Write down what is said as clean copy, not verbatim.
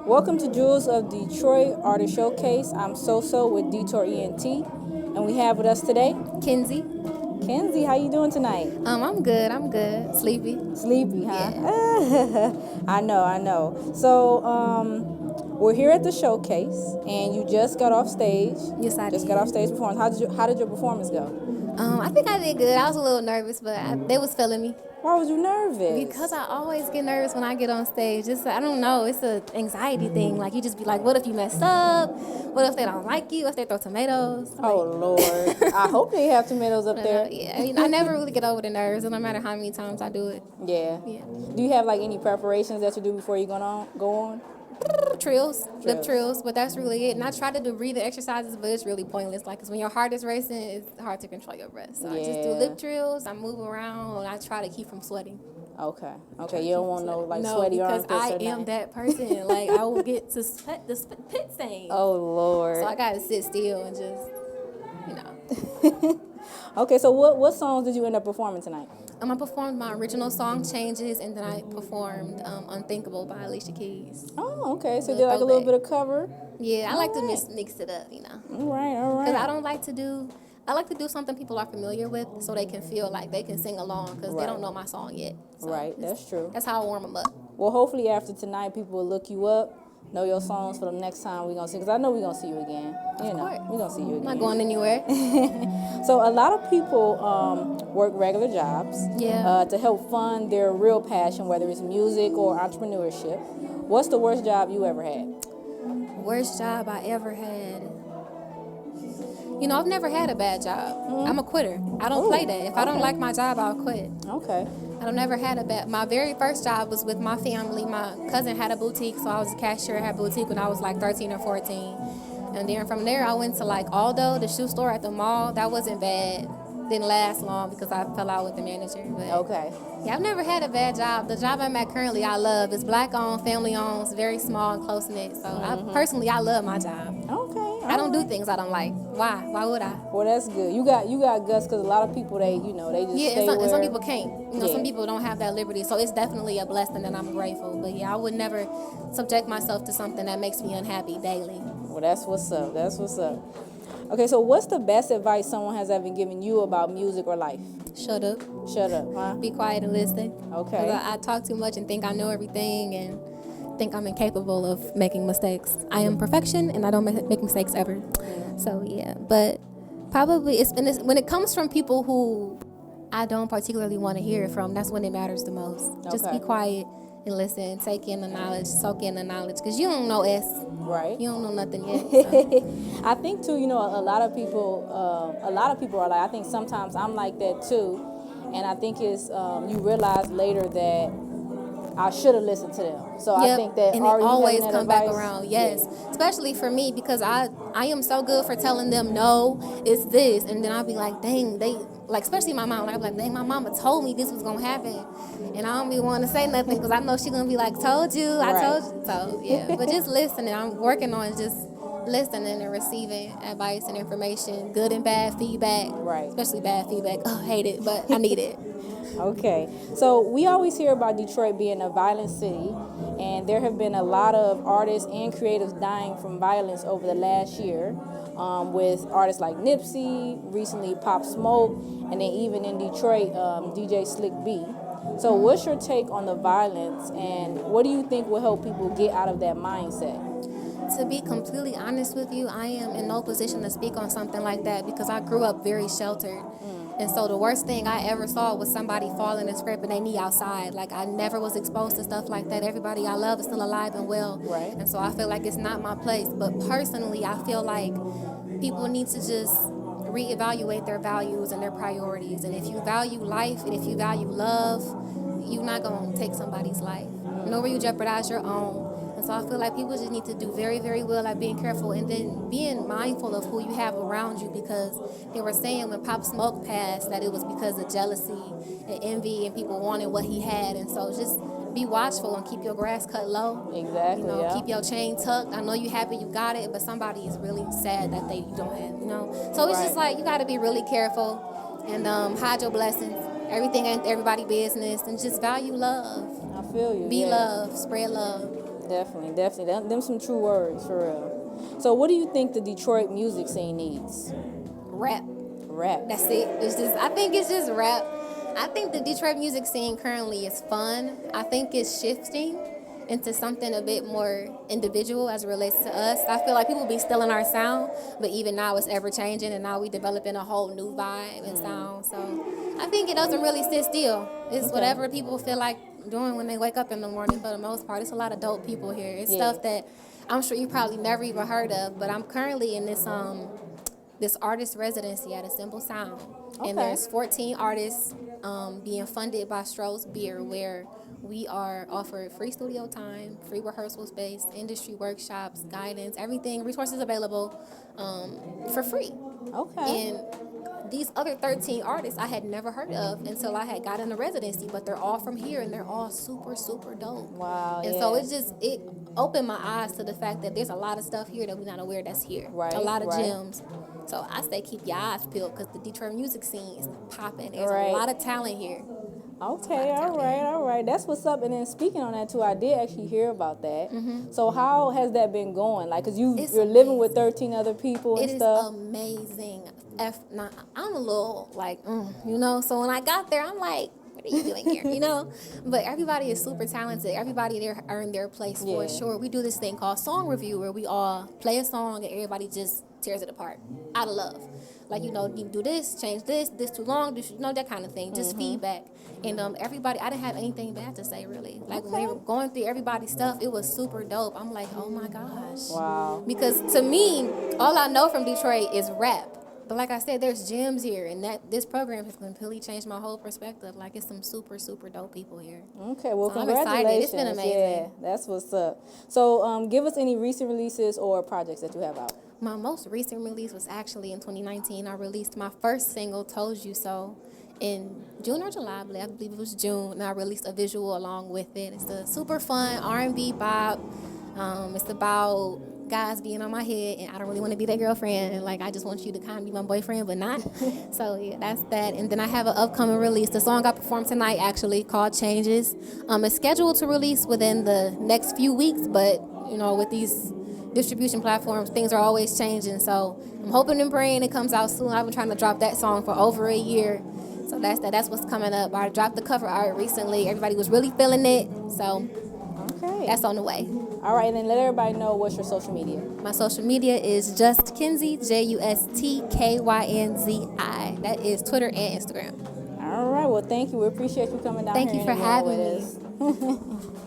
Welcome to Jewels of Detroit Artist Showcase. I'm So with Detour ENT, and we have with us today Kynzi. Kynzi. How you doing tonight? I'm good. I'm good. Sleepy. Sleepy, huh? Yeah. I know. So, we're here at the showcase, and you just got off stage. Yes, I Just did. got off stage performing. How did your performance go? I think I did good. I was a little nervous, but they was feeling me Why was you nervous? because I always get nervous when I get on stage. I don't know. It's an anxiety thing. Like you just be like, what if you mess up? What if they don't like you? What if they throw tomatoes? Oh Lord! I hope they have tomatoes up there. Yeah. I never really get over the nerves, no matter how many times I do it. Yeah. Yeah. Do you have like any preparations that you do before you go on? Lip trills, but that's really it. And I try to do breathing exercises, but it's really pointless. Like, cause when your heart is racing, it's hard to control your breath. So I just do lip trills. I move around, and I try to keep from sweating. Okay. You don't want no like sweaty because armpits. I am that person. Like I will get to sweat the pit stain. Oh Lord. So I gotta sit still and just, Okay, so what songs did you end up performing tonight? I performed my original song "Changes," and then I performed "Unthinkable" by Alicia Keys. Oh, okay. So you did like a little bit of cover. Yeah, I like to mix it up, All right. Because I don't like to do. I like to do something people are familiar with, so they can feel like they can sing along because they don't know my song yet. So Right, that's true. That's how I warm them up. Well, hopefully after tonight, people will look you up, know your songs for the next time we're gonna see. Because I know we're gonna see you again. We're gonna see you again. I'm not going anywhere. So a lot of people work regular jobs to help fund their real passion, whether it's music or entrepreneurship. What's the worst job you ever had? Worst job I ever had. I've never had a bad job. I'm a quitter. I don't play that. If I don't like my job, I'll quit. Okay. I've never had a bad. My very first job was with my family. My cousin had a boutique, so I was a cashier at a boutique when I was like 13 or 14. And then from there, I went to like Aldo, the shoe store at the mall. That wasn't bad. Didn't last long because I fell out with the manager. But Okay. Yeah, I've never had a bad job. The job I'm at currently, I love. It's black-owned, family-owned. It's very small and close-knit. So I love my job. Okay. I don't do things I don't like. Why? Why would I? Well, that's good. You got guts because a lot of people they just stay and some people can't. Yeah. Some people don't have that liberty. So it's definitely a blessing, and I'm grateful. But yeah, I would never subject myself to something that makes me unhappy daily. Well, that's what's up. Okay, so what's the best advice someone has ever given you about music or life? Shut up. Shut up, huh? Be quiet and listen. Okay. I talk too much and think I know everything and think I'm incapable of making mistakes. I am perfection and I don't make mistakes ever. So yeah, but probably when it comes from people who I don't particularly want to hear it from, that's when it matters the most. Just be quiet and listen, take in the knowledge, soak in the knowledge, because you don't know Right. You don't know nothing yet. So. I think too, a lot of people are like, I think sometimes I'm like that too, and I think it's you realize later that I should have listened to them. So I think that and it always come back around. Yes, especially for me because I am so good for telling them no, it's this, and then I'll be like, dang, they like, especially my mom. I'll be like, dang, my mama told me this was gonna happen, and I don't be wanting to say nothing because I know she's gonna be like, told you, I told you. So yeah, but just listening. I'm working on just listening and receiving advice and information, good and bad feedback. Right. Especially bad feedback. Oh, I hate it, but I need it. Okay, so we always hear about Detroit being a violent city, and there have been a lot of artists and creatives dying from violence over the last year, with artists like Nipsey, recently Pop Smoke, and then even in Detroit, DJ Slick B. So what's your take on the violence, and what do you think will help people get out of that mindset? To be completely honest with you, I am in no position to speak on something like that because I grew up very sheltered. And so the worst thing I ever saw was somebody falling and scraping their knee outside. Like, I never was exposed to stuff like that. Everybody I love is still alive and well. Right. And so I feel like it's not my place. But personally, I feel like people need to just reevaluate their values and their priorities. And if you value life and if you value love, you're not going to take somebody's life. Nor will you jeopardize your own. And so I feel like people just need to do very, very well at being careful and then being mindful of who you have around you, because they were saying when Pop Smoke passed that it was because of jealousy and envy and people wanting what he had. And so just be watchful and keep your grass cut low. Exactly. Keep your chain tucked. I know you're happy you got it, but somebody is really sad that you don't have, So it's just like you got to be really careful and hide your blessings. Everything ain't everybody's business, and just value love. I feel you. Be love, spread love. Definitely, definitely. Them some true words, for real. So what do you think the Detroit music scene needs? Rap. Rap. That's it. It's just, I think it's just rap. I think the Detroit music scene currently is fun. I think it's shifting into something a bit more individual as it relates to us. I feel like people be stealing our sound, but even now it's ever changing, and now we developing a whole new vibe and sound. So I think it doesn't really sit still. It's whatever people feel like doing when they wake up in the morning. For the most part, it's a lot of dope people here. It's stuff that I'm sure you probably never even heard of. But I'm currently in this artist residency at a Simple Sound. And there's 14 artists being funded by Stroh's Beer, where we are offered free studio time, free rehearsal space, industry workshops, guidance, everything, resources available for free. Okay. And these other 13 artists I had never heard of until I had got in the residency, but they're all from here and they're all super, super dope. Wow. And so it opened my eyes to the fact that there's a lot of stuff here that we're not aware that's here. Right, a lot of right. gems. So I say keep your eyes peeled because the Detroit music scene is popping. There's Right. a lot of talent here. Okay, all right. That's what's up. And then speaking on that too, I did actually hear about that. So how has that been going? Like, cause It's you're living with amazing. 13 other people and It is stuff. amazing. Now, I'm a little like, so when I got there, I'm like, what are you doing here, But everybody is super talented. Everybody there earned their place for sure. We do this thing called song review where we all play a song and everybody just tears it apart out of love. Like, you do this, change this too long, that kind of thing. Just feedback. And everybody, I didn't have anything bad to say, really. Like, when we were going through everybody's stuff, it was super dope. I'm like, oh, my gosh. Wow. Because to me, all I know from Detroit is rap. But like I said, there's gems here, and this program has completely changed my whole perspective. Like, it's some super, super dope people here. Okay, well, So I'm congratulations. excited. It's been amazing. Yeah, that's what's up. So give us any recent releases or projects that you have out. My most recent release was actually in 2019. I released my first single, Told You So, in June or July, I believe it was June, and I released a visual along with it. It's a super fun R&B bop. It's about guys being on my head, and I don't really want to be their girlfriend, and like I just want you to kind of be my boyfriend, but not. So yeah, that's that. And then I have an upcoming release. The song I performed tonight actually called Changes. It's scheduled to release within the next few weeks, but with these distribution platforms, things are always changing. So I'm hoping and praying it comes out soon. I've been trying to drop that song for over a year. So that's that. That's what's coming up. I dropped the cover art recently. Everybody was really feeling it. So that's on the way. All right, and then let everybody know what's your social media. My social media is just Kynzi, JustKynzi. That is Twitter and Instagram. All right, well, thank you. We appreciate you coming down Thank here. you for and interviewing having with us.